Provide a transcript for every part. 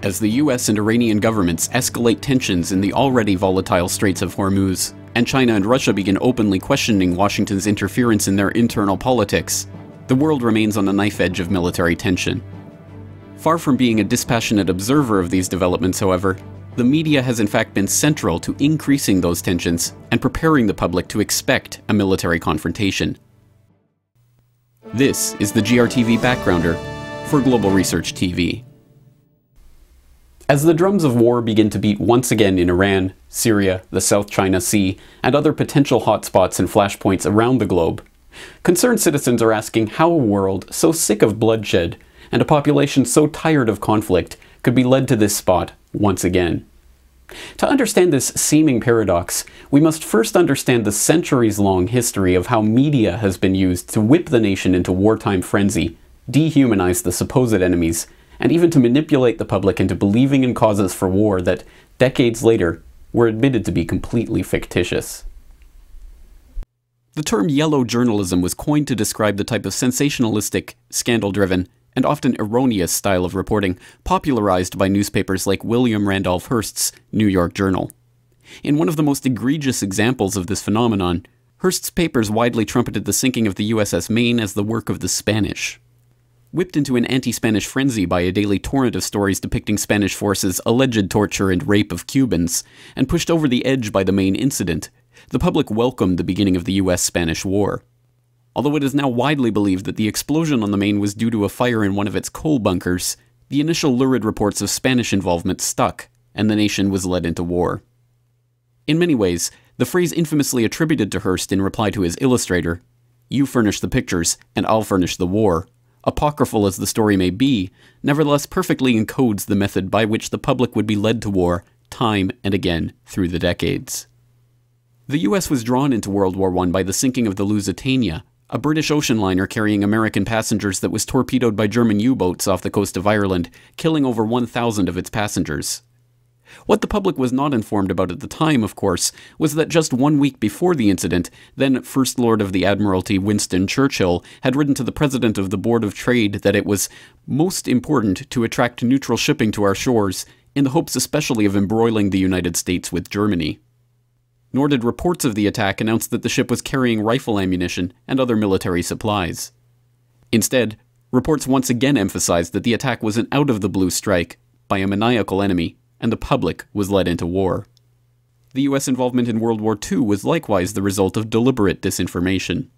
as the US and Iranian governments escalate tensions in the already volatile Straits of Hormuz, and China and Russia begin openly questioning Washington's interference in their internal politics, the world remains on the knife edge of military tension. Far from being a dispassionate observer of these developments, however, the media has in fact been central to increasing those tensions and preparing the public to expect a military confrontation. This is the GRTV Backgrounder for Global Research TV. As the drums of war begin to beat once again in Iran, Syria, the South China Sea, and other potential hotspots and flashpoints around the globe, concerned citizens are asking how a world so sick of bloodshed and a population so tired of conflict could be led to this spot once again. To understand this seeming paradox, we must first understand the centuries-long history of how media has been used to whip the nation into wartime frenzy, dehumanize the supposed enemies, and even to manipulate the public into believing in causes for war that, decades later, were admitted to be completely fictitious. The term yellow journalism was coined to describe the type of sensationalistic, scandal-driven, and often erroneous style of reporting popularized by newspapers like William Randolph Hearst's New York Journal. In one of the most egregious examples of this phenomenon, Hearst's papers widely trumpeted the sinking of the USS Maine as the work of the Spanish. Whipped into an anti-Spanish frenzy by a daily torrent of stories depicting Spanish forces' alleged torture and rape of Cubans, and pushed over the edge by the Maine incident, the public welcomed the beginning of the US-Spanish War. Although it is now widely believed that the explosion on the Maine was due to a fire in one of its coal bunkers, the initial lurid reports of Spanish involvement stuck, and the nation was led into war. In many ways, the phrase infamously attributed to Hearst in reply to his illustrator, "You furnish the pictures, and I'll furnish the war," apocryphal as the story may be, nevertheless perfectly encodes the method by which the public would be led to war time and again through the decades. The US was drawn into World War I by the sinking of the Lusitania, a British ocean liner carrying American passengers that was torpedoed by German U-boats off the coast of Ireland, killing over 1,000 of its passengers. What the public was not informed about at the time, of course, was that just 1 week before the incident, then First Lord of the Admiralty Winston Churchill had written to the President of the Board of Trade that it was most important to attract neutral shipping to our shores, in the hopes especially of embroiling the United States with Germany. Nor did reports of the attack announce that the ship was carrying rifle ammunition and other military supplies. Instead, reports once again emphasized that the attack was an out-of-the-blue strike by a maniacal enemy, and the public was led into war. The US involvement in World War II was likewise the result of deliberate disinformation.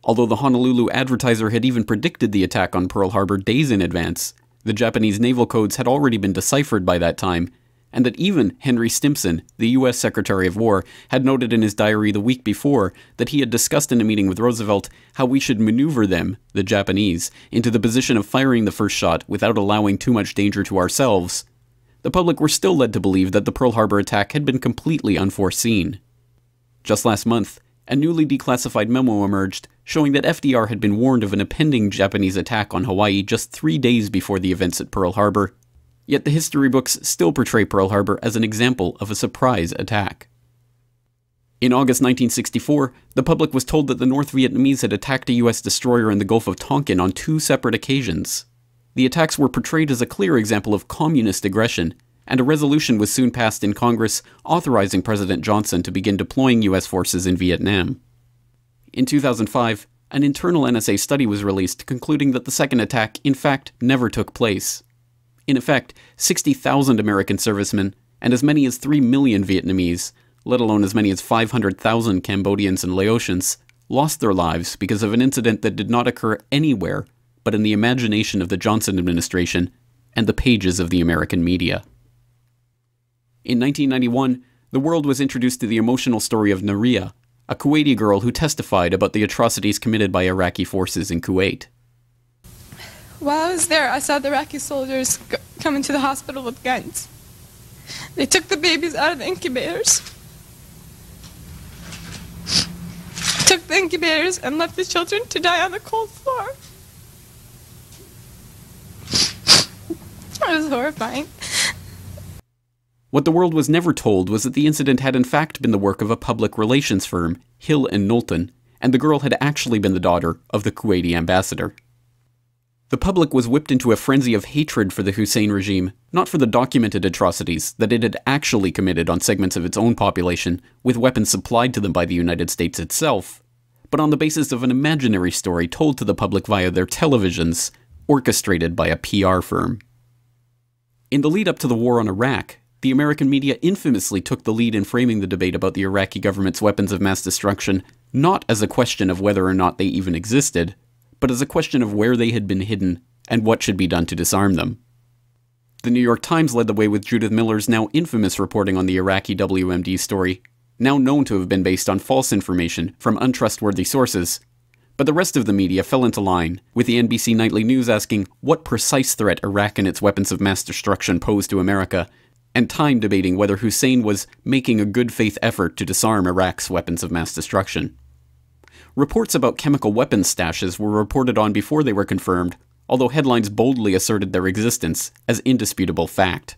Although the Honolulu Advertiser had even predicted the attack on Pearl Harbor days in advance, the Japanese naval codes had already been deciphered by that time, and that even Henry Stimson, the US Secretary of War, had noted in his diary the week before that he had discussed in a meeting with Roosevelt how we should maneuver them, the Japanese, into the position of firing the first shot without allowing too much danger to ourselves. The public were still led to believe that the Pearl Harbor attack had been completely unforeseen. Just last month, a newly declassified memo emerged showing that FDR had been warned of an impending Japanese attack on Hawaii just 3 days before the events at Pearl Harbor. Yet the history books still portray Pearl Harbor as an example of a surprise attack. In August 1964, the public was told that the North Vietnamese had attacked a US destroyer in the Gulf of Tonkin on 2 separate occasions. The attacks were portrayed as a clear example of communist aggression, and a resolution was soon passed in Congress authorizing President Johnson to begin deploying US forces in Vietnam. In 2005, an internal NSA study was released concluding that the second attack, in fact, never took place. In effect, 60,000 American servicemen and as many as 3 million Vietnamese, let alone as many as 500,000 Cambodians and Laotians, lost their lives because of an incident that did not occur anywhere but in the imagination of the Johnson administration and the pages of the American media. In 1991, the world was introduced to the emotional story of Naria, a Kuwaiti girl who testified about the atrocities committed by Iraqi forces in Kuwait. While I was there, I saw the Iraqi soldiers come into the hospital with guns. They took the babies out of the incubators, took the incubators and left the children to die on the cold floor. It was horrifying. What the world was never told was that the incident had in fact been the work of a public relations firm, Hill and Knowlton, and the girl had actually been the daughter of the Kuwaiti ambassador. The public was whipped into a frenzy of hatred for the Hussein regime, not for the documented atrocities that it had actually committed on segments of its own population, with weapons supplied to them by the United States itself, but on the basis of an imaginary story told to the public via their televisions, orchestrated by a PR firm. In the lead-up to the war on Iraq, the American media infamously took the lead in framing the debate about the Iraqi government's weapons of mass destruction not as a question of whether or not they even existed, but as a question of where they had been hidden and what should be done to disarm them. The New York Times led the way with Judith Miller's now infamous reporting on the Iraqi WMD story, now known to have been based on false information from untrustworthy sources, but the rest of the media fell into line, with the NBC Nightly News asking what precise threat Iraq and its weapons of mass destruction posed to America, and Time debating whether Hussein was making a good faith effort to disarm Iraq's weapons of mass destruction. Reports about chemical weapons stashes were reported on before they were confirmed, although headlines boldly asserted their existence as indisputable fact.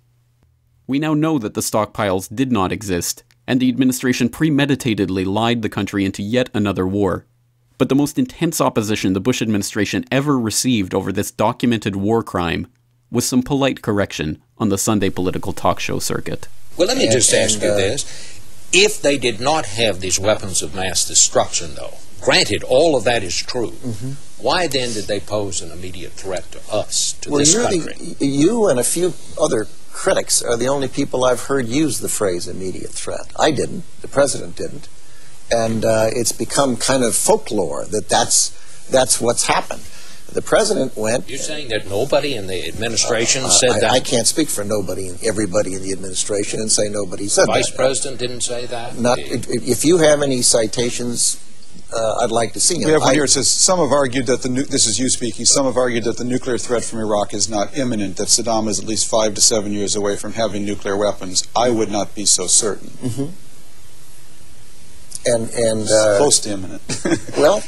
We now know that the stockpiles did not exist, and the administration premeditatedly lied the country into yet another war. But the most intense opposition the Bush administration ever received over this documented war crime was some polite correction on the Sunday political talk show circuit. Well, let me just ask you this. If they did not have these weapons of mass destruction, though, granted, all of that is true, why then did they pose an immediate threat to us, to this country? You and a few other critics are the only people I've heard use the phrase immediate threat. I didn't. The president didn't. And it's become kind of folklore that that's what's happened. The president went... You're saying that nobody in the administration said that? I can't speak for nobody and everybody in the administration and say nobody said that. Vice President didn't say that? If you have any citations, I'd like to see them. We have one here. It says, some have argued that this is you speaking, some have argued that the nuclear threat from Iraq is not imminent, that Saddam is at least 5 to 7 years away from having nuclear weapons. I would not be so certain. Close to imminent. Well,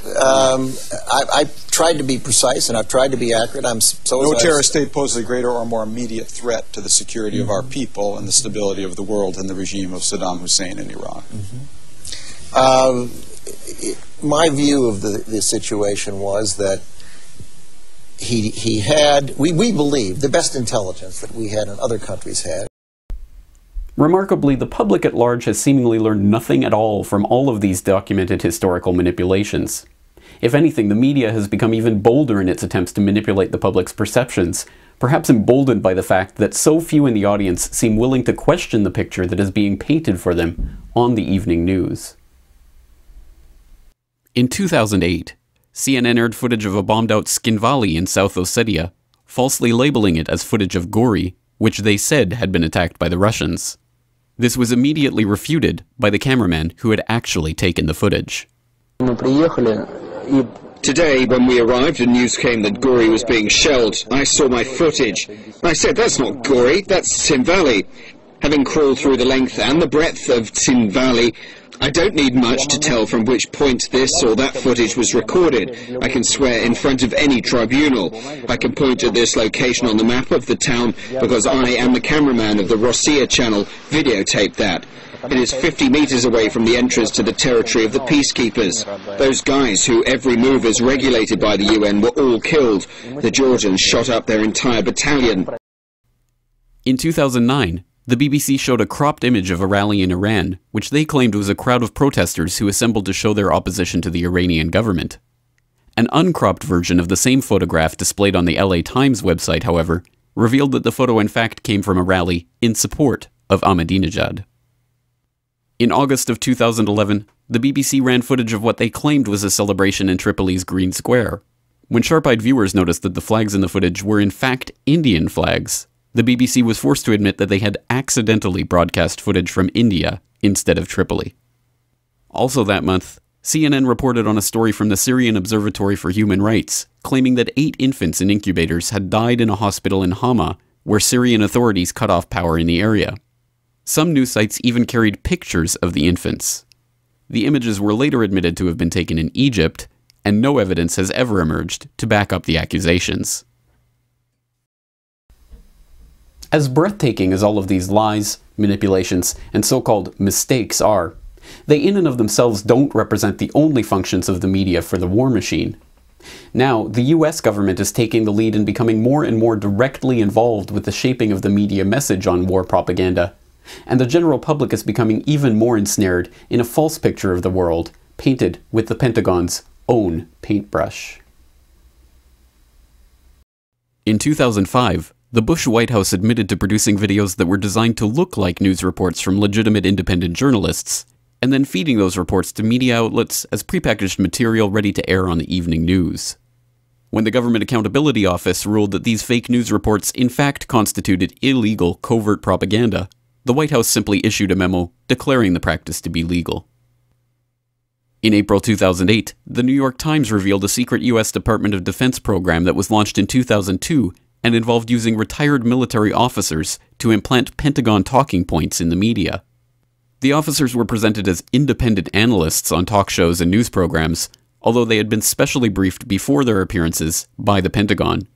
I've tried to be precise and I've tried to be accurate. No terrorist state poses a greater or more immediate threat to the security of our people and the stability of the world than the regime of Saddam Hussein in Iraq. My view of the situation was that he had, we believed, the best intelligence that we had and other countries had. Remarkably, the public at large has seemingly learned nothing at all from all of these documented historical manipulations. If anything, the media has become even bolder in its attempts to manipulate the public's perceptions, perhaps emboldened by the fact that so few in the audience seem willing to question the picture that is being painted for them on the evening news. In 2008, CNN aired footage of a bombed-out Skin Valley in South Ossetia, falsely labeling it as footage of Gori, which they said had been attacked by the Russians. This was immediately refuted by the cameraman who had actually taken the footage. Today, when we arrived and news came that Gori was being shelled, I saw my footage. I said, that's not Gori, that's Tsin Valley. Having crawled through the length and the breadth of Tsin Valley, I don't need much to tell from which point this or that footage was recorded. I can swear in front of any tribunal. I can point to this location on the map of the town because I and the cameraman of the Rossiya channel videotaped that. It is 50 meters away from the entrance to the territory of the peacekeepers. Those guys who every move is regulated by the UN were all killed. The Georgians shot up their entire battalion. In 2009, the BBC showed a cropped image of a rally in Iran, which they claimed was a crowd of protesters who assembled to show their opposition to the Iranian government. An uncropped version of the same photograph displayed on the LA Times website, however, revealed that the photo in fact came from a rally in support of Ahmadinejad. In August of 2011, the BBC ran footage of what they claimed was a celebration in Tripoli's Green Square. When sharp-eyed viewers noticed that the flags in the footage were in fact Indian flags, the BBC was forced to admit that they had accidentally broadcast footage from India instead of Tripoli. Also that month, CNN reported on a story from the Syrian Observatory for Human Rights, claiming that 8 infants in incubators had died in a hospital in Hama, where Syrian authorities cut off power in the area. Some news sites even carried pictures of the infants. The images were later admitted to have been taken in Egypt, and no evidence has ever emerged to back up the accusations. As breathtaking as all of these lies, manipulations, and so-called mistakes are, they in and of themselves don't represent the only functions of the media for the war machine. Now, the US government is taking the lead in becoming more and more directly involved with the shaping of the media message on war propaganda, and the general public is becoming even more ensnared in a false picture of the world, painted with the Pentagon's own paintbrush. In 2005, the Bush White House admitted to producing videos that were designed to look like news reports from legitimate independent journalists, and then feeding those reports to media outlets as prepackaged material ready to air on the evening news. When the Government Accountability Office ruled that these fake news reports in fact constituted illegal covert propaganda, the White House simply issued a memo declaring the practice to be legal. In April 2008, the New York Times revealed a secret US Department of Defense program that was launched in 2002 and involved using retired military officers to implant Pentagon talking points in the media. The officers were presented as independent analysts on talk shows and news programs, although they had been specially briefed before their appearances by the Pentagon.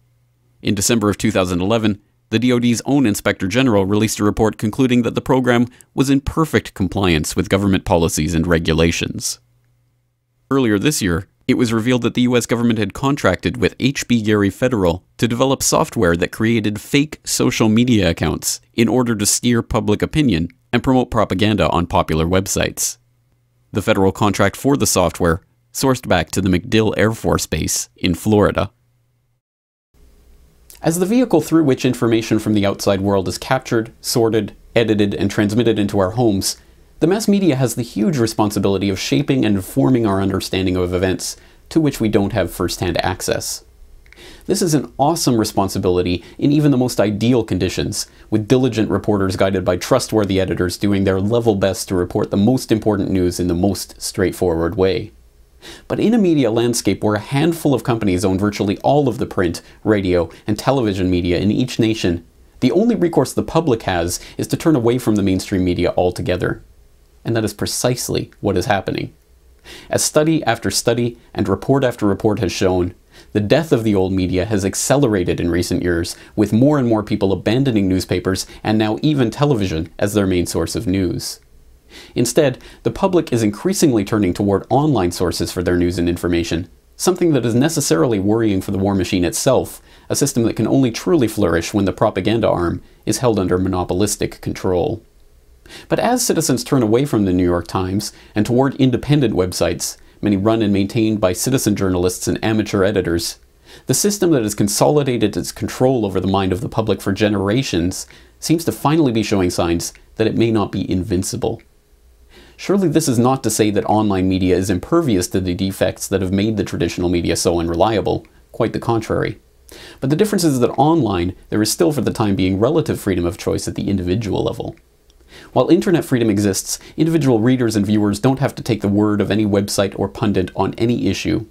In December of 2011, the DoD's own Inspector General released a report concluding that the program was in perfect compliance with government policies and regulations. Earlier this year, it was revealed that the US government had contracted with H.B. Gary Federal to develop software that created fake social media accounts in order to steer public opinion and promote propaganda on popular websites. The federal contract for the software sourced back to the MacDill Air Force Base in Florida. As the vehicle through which information from the outside world is captured, sorted, edited, and transmitted into our homes, the mass media has the huge responsibility of shaping and informing our understanding of events to which we don't have first-hand access. This is an awesome responsibility in even the most ideal conditions, with diligent reporters guided by trustworthy editors doing their level best to report the most important news in the most straightforward way. But in a media landscape where a handful of companies own virtually all of the print, radio, and television media in each nation, the only recourse the public has is to turn away from the mainstream media altogether. And that is precisely what is happening. As study after study and report after report has shown, the death of the old media has accelerated in recent years, with more and more people abandoning newspapers and now even television as their main source of news. Instead, the public is increasingly turning toward online sources for their news and information, something that is necessarily worrying for the war machine itself, a system that can only truly flourish when the propaganda arm is held under monopolistic control. But as citizens turn away from the New York Times and toward independent websites, many run and maintained by citizen journalists and amateur editors, the system that has consolidated its control over the mind of the public for generations seems to finally be showing signs that it may not be invincible. Surely this is not to say that online media is impervious to the defects that have made the traditional media so unreliable, quite the contrary. But the difference is that online, there is still for the time being relative freedom of choice at the individual level. While internet freedom exists, individual readers and viewers don't have to take the word of any website or pundit on any issue.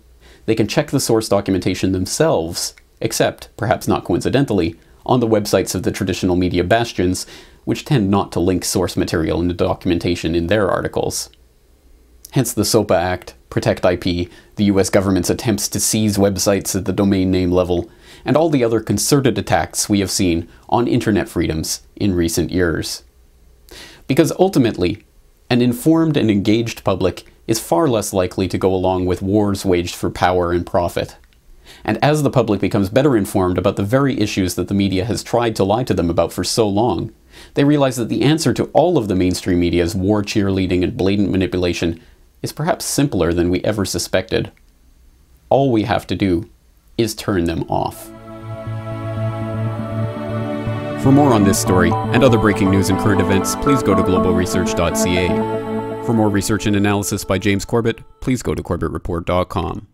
They can check the source documentation themselves, except, perhaps not coincidentally, on the websites of the traditional media bastions, which tend not to link source material and documentation in their articles. Hence the SOPA Act, Protect IP, the US government's attempts to seize websites at the domain name level, and all the other concerted attacks we have seen on internet freedoms in recent years. Because ultimately, an informed and engaged public is far less likely to go along with wars waged for power and profit. And as the public becomes better informed about the very issues that the media has tried to lie to them about for so long, they realize that the answer to all of the mainstream media's war cheerleading and blatant manipulation is perhaps simpler than we ever suspected. All we have to do is turn them off. For more on this story and other breaking news and current events, please go to globalresearch.ca. For more research and analysis by James Corbett, please go to corbettreport.com.